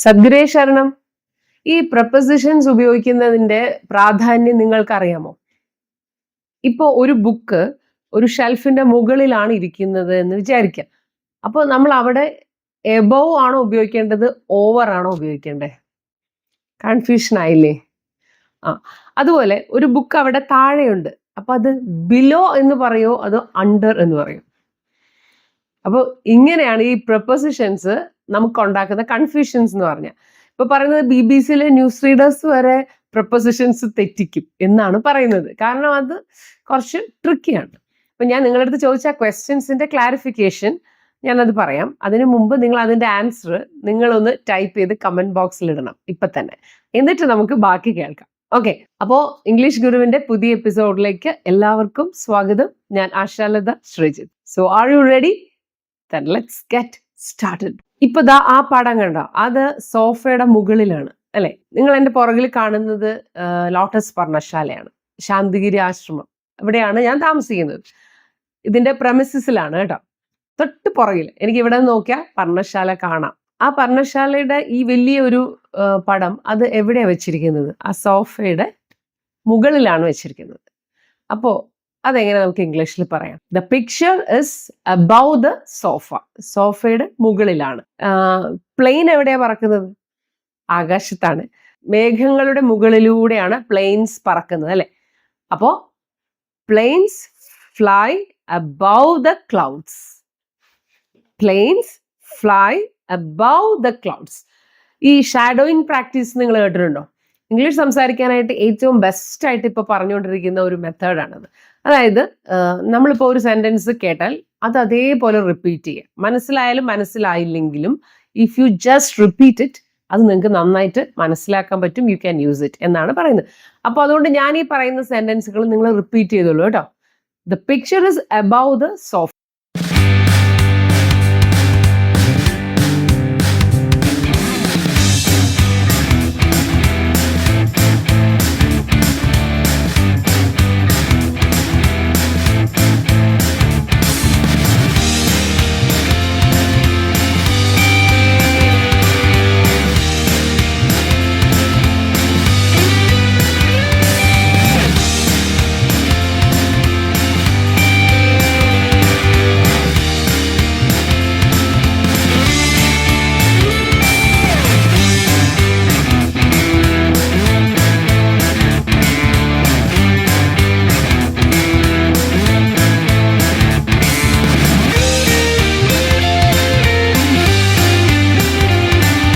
സദ്ഗുരേ ശരണം. ഈ പ്രപ്പോസിഷൻസ് ഉപയോഗിക്കുന്നതിന്റെ പ്രാധാന്യം നിങ്ങൾക്കറിയാമോ? ഇപ്പൊ ഒരു ബുക്ക് ഒരു ഷെൽഫിന്റെ മുകളിലാണ് ഇരിക്കുന്നത് എന്ന് വിചാരിക്കാം. അപ്പോൾ നമ്മൾ അവിടെ എബവ് ആണോ ഉപയോഗിക്കേണ്ടത്, ഓവർ ആണോ ഉപയോഗിക്കേണ്ടത്? കൺഫ്യൂഷൻ ആയില്ലേ? അതുപോലെ ഒരു ബുക്ക് അവിടെ താഴെയുണ്ട്, അപ്പൊ അത് ബിലോ എന്ന് പറയോ അതോ അണ്ടർ എന്ന് പറയോ? അപ്പോൾ ഇങ്ങനെയാണ് ഈ പ്രപ്പോസിഷൻസ് നമുക്ക് ഉണ്ടാക്കുന്ന കൺഫ്യൂഷൻസ് എന്ന് പറഞ്ഞാൽ. ഇപ്പൊ പറയുന്നത് BBC-യിലെ ന്യൂസ് റീഡേഴ്സ് വരെ പ്രപ്പോസിഷൻസ് തെറ്റിക്കും എന്നാണ് പറയുന്നത്. കാരണം അത് കുറച്ച് ട്രിക്കിയാണ്. അപ്പൊ ഞാൻ നിങ്ങളുടെ അടുത്ത് ചോദിച്ച ക്വസ്റ്റ്യൻസിന്റെ ക്ലാരിഫിക്കേഷൻ ഞാനത് പറയാം. അതിനു മുമ്പ് നിങ്ങൾ അതിന്റെ ആൻസർ നിങ്ങളൊന്ന് ടൈപ്പ് ചെയ്ത് കമന്റ് ബോക്സിൽ ഇടണം ഇപ്പൊ തന്നെ. എന്നിട്ട് നമുക്ക് ബാക്കി കേൾക്കാം. ഓക്കെ, അപ്പോ ഇംഗ്ലീഷ് ഗുരുവിന്റെ പുതിയ എപ്പിസോഡിലേക്ക് എല്ലാവർക്കും സ്വാഗതം. ഞാൻ Ashalatha Sreejith. So are you ready? Then let's get started. ഇപ്പൊ ദാ ആ പടം കണ്ടോ? അത് സോഫയുടെ മുകളിലാണ് അല്ലെ? നിങ്ങൾ എന്റെ പുറകിൽ കാണുന്നത് ലോട്ടസ് പർണശാലയാണ്, ശാന്തിഗിരി ആശ്രമം. ഇവിടെയാണ് ഞാൻ താമസിക്കുന്നത്. ഇതിന്റെ പ്രമിസസിലാണ് കേട്ടോ. തൊട്ട് പുറകിൽ എനിക്ക് ഇവിടെ നോക്കിയാൽ പർണശാല കാണാം. ആ പർണശാലയുടെ ഈ വലിയൊരു പടം അത് എവിടെയാ വെച്ചിരിക്കുന്നത്? ആ സോഫയുടെ മുകളിലാണ് വെച്ചിരിക്കുന്നത്. അപ്പോ അതെങ്ങനെ നമുക്ക് ഇംഗ്ലീഷിൽ പറയാം? The picture is above the sofa. സോഫയുടെ മുകളിലാണ്. പ്ലെയിൻ എവിടെയാ പറക്കുന്നത്? ആകാശത്താണ്. മേഘങ്ങളുടെ മുകളിലൂടെയാണ് പ്ലെയിൻസ് പറക്കുന്നത് അല്ലെ? അപ്പോ planes fly above the clouds. Planes fly above the clouds. ഈ ഷാഡോയിങ് പ്രാക്ടീസ് നിങ്ങൾ കേട്ടിട്ടുണ്ടോ? ഇംഗ്ലീഷ് സംസാരിക്കാനായിട്ട് ഏറ്റവും ബെസ്റ്റ് ആയിട്ട് ഇപ്പൊ പറഞ്ഞുകൊണ്ടിരിക്കുന്ന ഒരു മെത്തേഡാണത്. അതായത് നമ്മളിപ്പോൾ ഒരു സെന്റൻസ് കേട്ടാൽ അത് അതേപോലെ റിപ്പീറ്റ് ചെയ്യുക. മനസ്സിലായാലും മനസ്സിലായില്ലെങ്കിലും if you just repeat it, അത് നിങ്ങൾക്ക് നന്നായിട്ട് മനസ്സിലാക്കാൻ പറ്റും. യു ക്യാൻ യൂസ് ഇറ്റ് എന്നാണ് പറയുന്നത്. അപ്പോൾ അതുകൊണ്ട് ഞാൻ ഈ പറയുന്ന സെന്റൻസുകൾ നിങ്ങൾ റിപ്പീറ്റ് ചെയ്തോളൂ കേട്ടോ. The picture is above the sofa.